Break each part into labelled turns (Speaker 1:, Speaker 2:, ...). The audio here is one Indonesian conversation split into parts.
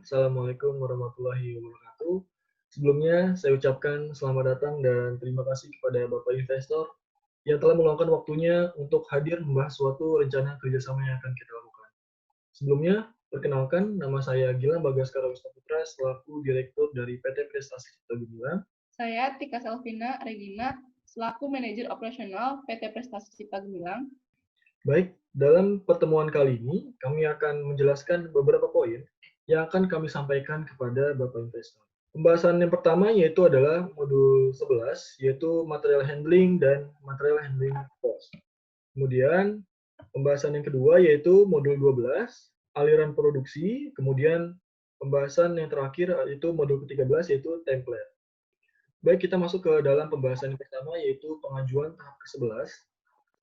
Speaker 1: Assalamualaikum warahmatullahi wabarakatuh. Sebelumnya, saya ucapkan selamat datang dan terima kasih kepada Bapak Investor yang telah meluangkan waktunya untuk hadir membahas suatu rencana kerjasama yang akan kita lakukan. Sebelumnya, perkenalkan, nama saya Gilang Bagaskara Wisnu Putra selaku Direktur dari PT Prestasi Cipta Gemilang.
Speaker 2: Saya Tika Selvina Regina, selaku Manajer Operasional PT Prestasi Cipta Gemilang.
Speaker 1: Baik, dalam pertemuan kali ini, kami akan menjelaskan beberapa poin yang akan kami sampaikan kepada Bapak Investor. Pembahasan yang pertama yaitu adalah modul 11, yaitu material handling dan material handling cost. Kemudian, pembahasan yang kedua yaitu modul 12, aliran produksi. Kemudian, pembahasan yang terakhir yaitu modul ke-13, yaitu template. Baik, kita masuk ke dalam pembahasan yang pertama yaitu pengajuan tahap ke-11,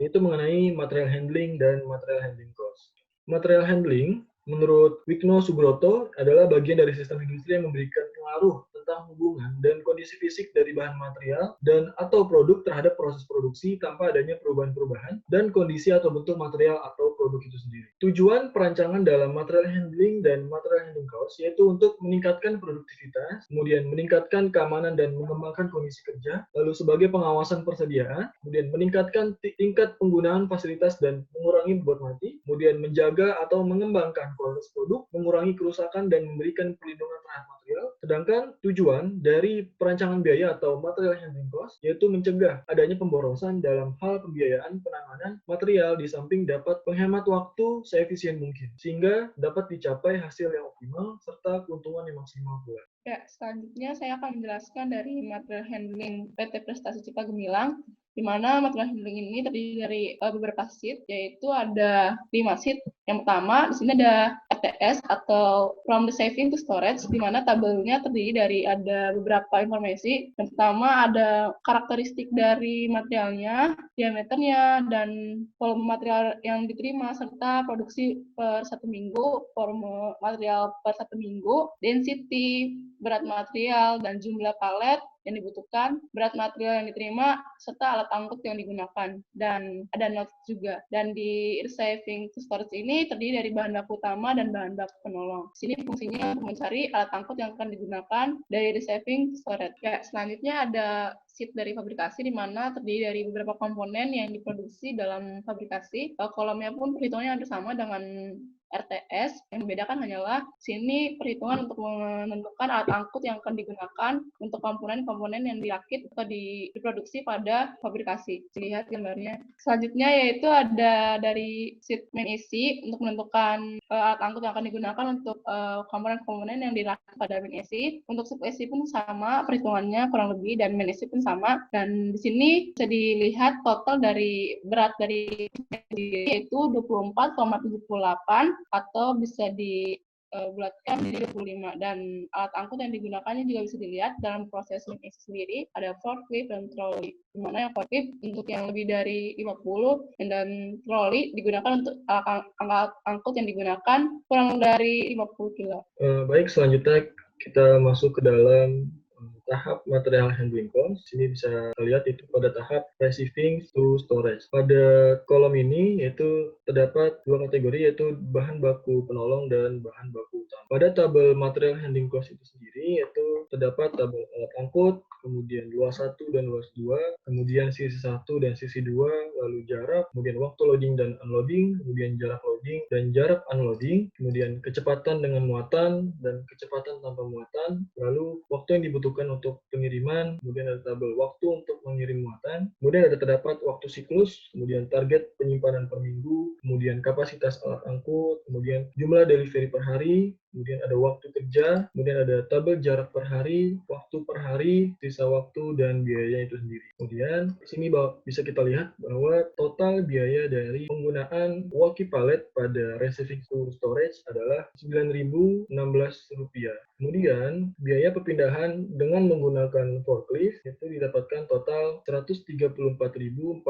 Speaker 1: yaitu mengenai material handling dan material handling cost. Material handling, menurut Wikno Subroto, adalah bagian dari sistem industri yang memberikan pengaruh tentang hubungan dan kondisi fisik dari bahan material dan atau produk terhadap proses produksi tanpa adanya perubahan-perubahan dan kondisi atau bentuk material atau produk itu sendiri. Tujuan perancangan dalam material handling dan material handling cost yaitu untuk meningkatkan produktivitas, kemudian meningkatkan keamanan dan mengembangkan kondisi kerja, lalu sebagai pengawasan persediaan, kemudian meningkatkan tingkat penggunaan fasilitas dan mengurangi bobot mati, kemudian menjaga atau mengembangkan kualitas produk, mengurangi kerusakan dan memberikan perlindungan terhadap material. Sedangkan tujuan dari perancangan biaya atau material handling cost yaitu mencegah adanya pemborosan dalam hal pembiayaan penanganan material di samping dapat menghemat waktu seefisien mungkin sehingga dapat dicapai hasil yang optimal serta keuntungan yang maksimal pula.
Speaker 2: Ya, selanjutnya saya akan menjelaskan dari material handling PT Prestasi Cipta Gemilang, di mana material handling ini terdiri dari beberapa sheet, yaitu ada 5 sheet. Yang pertama, di sini ada RTS atau From the Saving to Storage, di mana tabelnya terdiri dari ada beberapa informasi. Yang pertama ada karakteristik dari materialnya, diameternya, dan volume material yang diterima, serta produksi per 1 minggu, volume material per 1 minggu, density, berat material, dan jumlah palet yang dibutuhkan, berat material yang diterima, serta alat angkut yang digunakan. Dan ada notes juga. Dan di receiving to storage ini terdiri dari bahan baku utama dan bahan baku penolong. Di sini fungsinya untuk mencari alat angkut yang akan digunakan dari receiving to storage. Ya, selanjutnya ada sheet dari fabrikasi, di mana terdiri dari beberapa komponen yang diproduksi dalam fabrikasi. Kolomnya pun perhitungannya hampir sama dengan RTS, yang membedakan hanyalah sini perhitungan untuk menentukan alat angkut yang akan digunakan untuk komponen-komponen yang dirakit atau diproduksi pada fabrikasi. Lihat gambarnya. Selanjutnya yaitu ada dari sheet main isi untuk menentukan alat angkut yang akan digunakan untuk komponen-komponen yang dirakit pada main isi. Untuk sub isi pun sama perhitungannya kurang lebih, dan main isi pun sama. Dan di sini bisa dilihat total dari berat dari yaitu 24,78 atau bisa dibulatkan menjadi 25, dan alat angkut yang digunakannya juga bisa dilihat dalam proses isi sendiri. Ada forklift dan trolley, di mana yang forklift untuk yang lebih dari 50 dan trolley digunakan untuk alat angkut yang digunakan kurang dari 50 kilo.
Speaker 1: Baik, selanjutnya kita masuk ke dalam tahap material handling cost. Sini bisa lihat itu pada tahap receiving to storage. Pada kolom ini yaitu terdapat dua kategori, yaitu bahan baku penolong dan bahan baku utama. Pada tabel material handling cost itu sendiri yaitu terdapat tabel alat angkut, kemudian luas 1 dan luas 2, kemudian sisi 1 dan sisi 2, lalu jarak, kemudian waktu loading dan unloading, kemudian jarak loading dan jarak unloading, kemudian kecepatan dengan muatan dan kecepatan tanpa muatan, lalu waktu yang dibutuhkan untuk pengiriman, kemudian ada tabel waktu untuk mengirim muatan, kemudian ada terdapat waktu siklus, kemudian target penyimpanan per minggu, kemudian kapasitas alat angkut, kemudian jumlah delivery per hari, kemudian ada waktu kerja, kemudian ada tabel jarak per hari, waktu per hari, sisa waktu, dan biaya itu sendiri. Kemudian di sini bisa kita lihat bahwa total biaya dari penggunaan walkie pallet pada receiving to storage adalah Rp9.016. Kemudian biaya perpindahan dengan menggunakan forklift itu didapatkan total Rp134.450.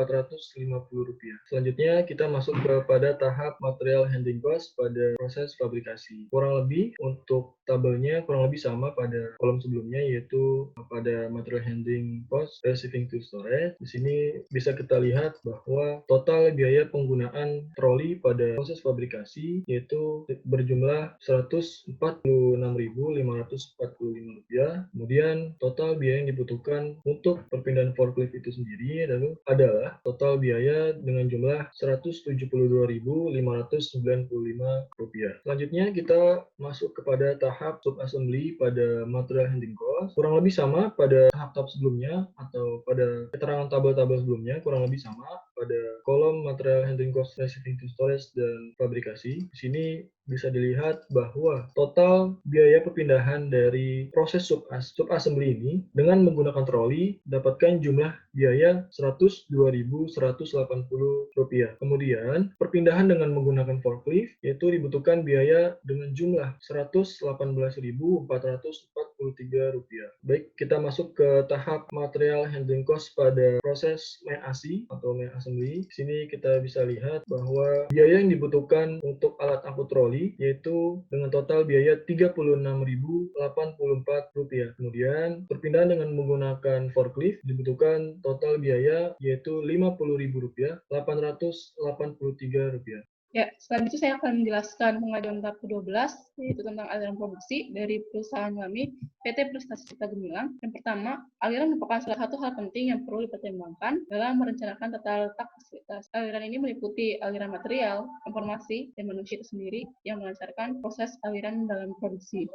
Speaker 1: Selanjutnya kita masuk kepada tahap material handling cost pada proses fabrikasi. Kurang lebih untuk tabelnya kurang lebih sama pada kolom sebelumnya, yaitu pada material handling cost receiving to storage. Di sini bisa kita lihat bahwa total biaya penggunaan troli pada proses fabrikasi yaitu berjumlah Rp146.545. Kemudian total biaya yang dibutuhkan untuk perpindahan forklift itu sendiri adalah total biaya dengan jumlah Rp172.595. Selanjutnya kita masuk kepada tahap sub-assembly pada material handling cost. Kurang lebih sama pada tahap sebelumnya atau pada keterangan tabel-tabel sebelumnya, kurang lebih sama pada kolom material handling cost receiving to storage dan fabrikasi. Di sini bisa dilihat bahwa total biaya perpindahan dari proses sub-assembly ini dengan menggunakan troli dapatkan jumlah biaya Rp102.180. Kemudian perpindahan dengan menggunakan forklift yaitu dibutuhkan biaya dengan jumlah Rp118.443. Baik, kita masuk ke tahap material handling cost pada proses MAC atau main assembly. Di sini kita bisa lihat bahwa biaya yang dibutuhkan untuk alat angkut troli yaitu dengan total biaya Rp36.084. Kemudian perpindahan dengan menggunakan forklift dibutuhkan total biaya yaitu Rp50.883.
Speaker 2: Ya, selanjutnya saya akan menjelaskan pengajuan tahap ke-12, yaitu tentang aliran produksi dari perusahaan kami, PT Prestasi Cipta Gemilang. Yang pertama, aliran merupakan salah satu hal penting yang perlu dipertimbangkan dalam merencanakan tata letak fasilitas. Aliran ini meliputi aliran material, informasi, dan manusia itu sendiri yang melancarkan proses aliran dalam produksi.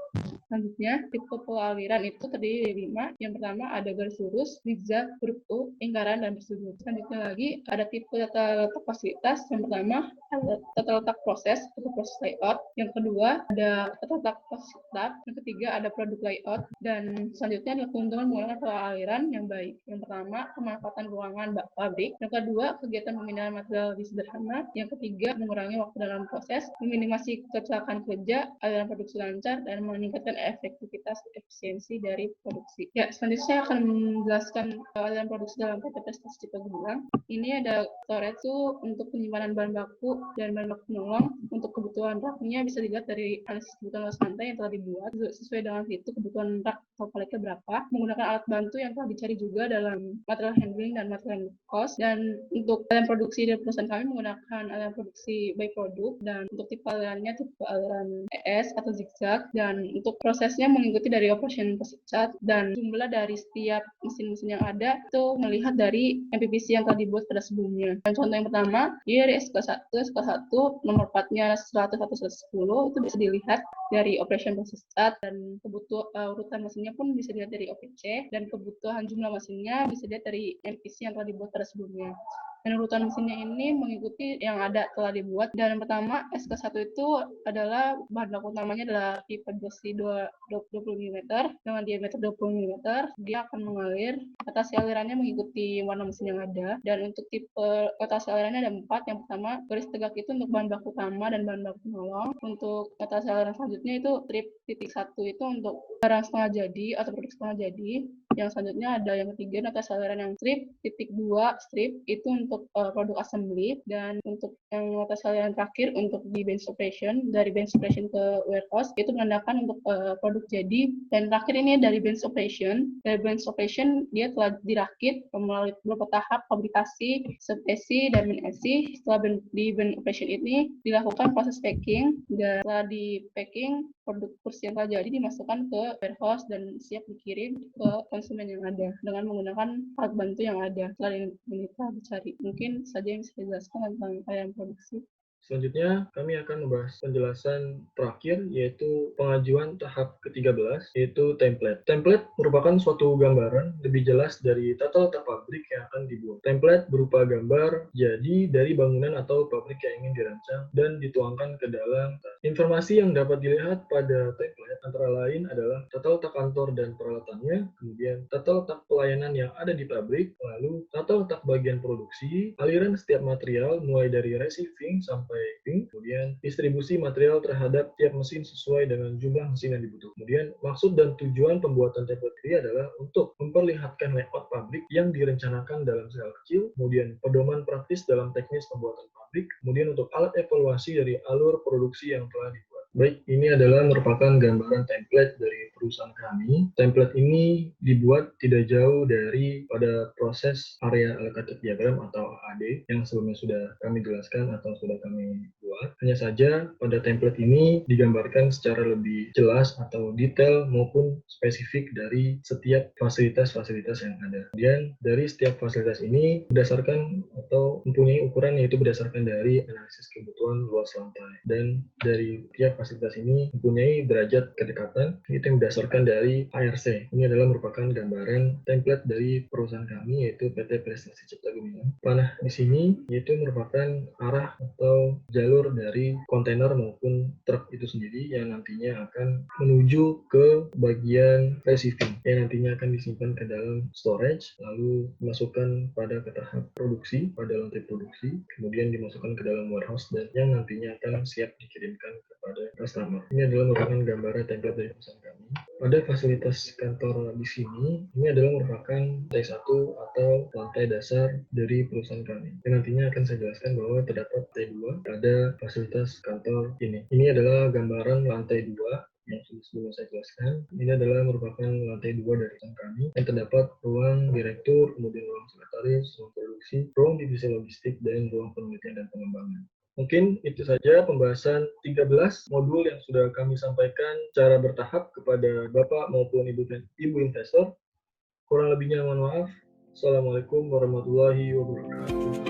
Speaker 2: Selanjutnya, tipe aliran itu terdiri dari 5. Yang pertama ada garis lurus, zigzag, huruf U, lingkaran, dan bersudut. Selanjutnya lagi ada tipe tata letak fasilitas. Yang pertama ada tata letak proses atau proses layout. Yang kedua ada tata letak fasilitas. Yang ketiga ada produk layout. Dan selanjutnya adalah keuntungan menggunakan pola aliran yang baik. Yang pertama pemanfaatan ruangan pabrik. Yang kedua kegiatan pemindahan material lebih sederhana. Yang ketiga mengurangi waktu dalam proses, meminimasi kecelakaan kerja, aliran produksi lancar, dan meningkatkan efektivitas efisiensi dari produksi. Ya, selanjutnya saya akan menjelaskan aliran produksi dalam PT Prestasi Cipta Gemilang. Ini ada storage itu untuk penyimpanan bahan baku dan bahan baku penolong. Untuk kebutuhan raknya bisa dilihat dari analisis kebutuhan luas lantai yang telah dibuat sesuai dengan itu kebutuhan rak atau paletnya berapa. Menggunakan alat bantu yang telah dicari juga dalam material handling dan material cost. Dan untuk aliran produksi dari perusahaan kami menggunakan aliran produksi by produk, dan untuk tipe alirannya tipe aliran ES atau zigzag, dan untuk prosesnya mengikuti dari operation pesat, dan jumlah dari setiap mesin-mesin yang ada itu melihat dari MPPC yang telah dibuat pada sebelumnya. Dan contoh yang pertama, dia dari SK1 nomor partnya 100-110 itu bisa dilihat dari operation pesat, dan kebutuhan urutan mesinnya pun bisa dilihat dari OPC, dan kebutuhan jumlah mesinnya bisa dilihat dari MPC yang telah dibuat pada sebelumnya. Dan urutan mesinnya ini mengikuti yang ada telah dibuat. Dan yang pertama, SK1 itu adalah bahan baku utamanya adalah tipe besi 20 mm dengan diameter 20 mm. Dia akan mengalir. Rotasi alirannya mengikuti warna mesin yang ada. Dan untuk tipe rotasi alirannya ada 4. Yang pertama, garis tegak itu untuk bahan baku utama dan bahan baku penolong. Untuk rotasi aliran selanjutnya itu strip titik 1 itu untuk barang setengah jadi atau produk setengah jadi. Yang selanjutnya ada yang ketiga, rotasi aliran yang strip titik 2 strip itu untuk produk assembly. Dan untuk yang rotasi aliran terakhir untuk di bench operation, dari bench operation ke warehouse itu menandakan untuk produk jadi. Dan terakhir ini dari bench operation. Dari bench operation dia telah dirakit melalui beberapa tahap fabrikasi, sub-AC, dan main-AC. Setelah di bench operation ini dilakukan proses packing, dan setelah di packing produk kursi yang telah jadi dimasukkan ke warehouse dan siap dikirim ke konsumen yang ada dengan menggunakan alat bantu yang ada setelah kita dicari. Mungkin saja yang saya jelaskan tentang aliran produksi.
Speaker 1: Selanjutnya, kami akan membahas penjelasan terakhir, yaitu pengajuan tahap ke-13, yaitu template. Template merupakan suatu gambaran lebih jelas dari tata letak pabrik yang akan dibuat. Template berupa gambar jadi dari bangunan atau pabrik yang ingin dirancang dan dituangkan ke dalam tas. Informasi yang dapat dilihat pada template antara lain adalah tata letak kantor dan peralatannya, kemudian tata letak pelayanan yang ada di pabrik, lalu tata letak bagian produksi, aliran setiap material mulai dari receiving sampai kemudian distribusi material terhadap tiap mesin sesuai dengan jumlah mesin yang dibutuhkan. Kemudian maksud dan tujuan pembuatan template ini adalah untuk memperlihatkan layout pabrik yang direncanakan dalam skala kecil, kemudian pedoman praktis dalam teknis pembuatan pabrik, kemudian untuk alat evaluasi dari alur produksi yang telah dibuat. Baik, ini adalah merupakan gambaran template dari perusahaan kami. Template ini dibuat tidak jauh dari pada proses area allocated diagram atau AAD yang sebelumnya sudah kami jelaskan atau sudah kami buat. Hanya saja pada template ini digambarkan secara lebih jelas atau detail maupun spesifik dari setiap fasilitas-fasilitas yang ada. Kemudian dari setiap fasilitas ini berdasarkan atau mempunyai ukuran yaitu berdasarkan dari analisis kebutuhan luas lantai. Dan dari tiap fasilitas ini mempunyai derajat kedekatan itu yang berdasarkan dari ARC. Ini adalah merupakan gambaran template dari perusahaan kami yaitu PT Prestasi Cipta Gemilang. Panah di sini yaitu merupakan arah atau jalur dari kontainer maupun truk itu sendiri yang nantinya akan menuju ke bagian receiving yang nantinya akan disimpan ke dalam storage lalu dimasukkan pada ke tahap produksi pada lantai produksi kemudian dimasukkan ke dalam warehouse dan yang nantinya akan siap dikirimkan kepada customer. Ini adalah merupakan gambaran template dari perusahaan kami. Pada fasilitas kantor di sini, ini adalah merupakan lantai 1 atau lantai dasar dari perusahaan kami. Dan nantinya akan saya jelaskan bahwa terdapat lantai 2 pada fasilitas kantor ini. Ini adalah gambaran lantai 2 yang sebelumnya saya jelaskan. Ini adalah merupakan lantai 2 dari perusahaan kami yang terdapat ruang direktur, kemudian ruang sekretaris, ruang produksi, ruang divisi logistik, dan ruang penelitian dan pengembangan. Mungkin itu saja pembahasan 13 modul yang sudah kami sampaikan secara bertahap kepada Bapak maupun Ibu investor. Kurang lebihnya mohon maaf. Assalamualaikum warahmatullahi wabarakatuh.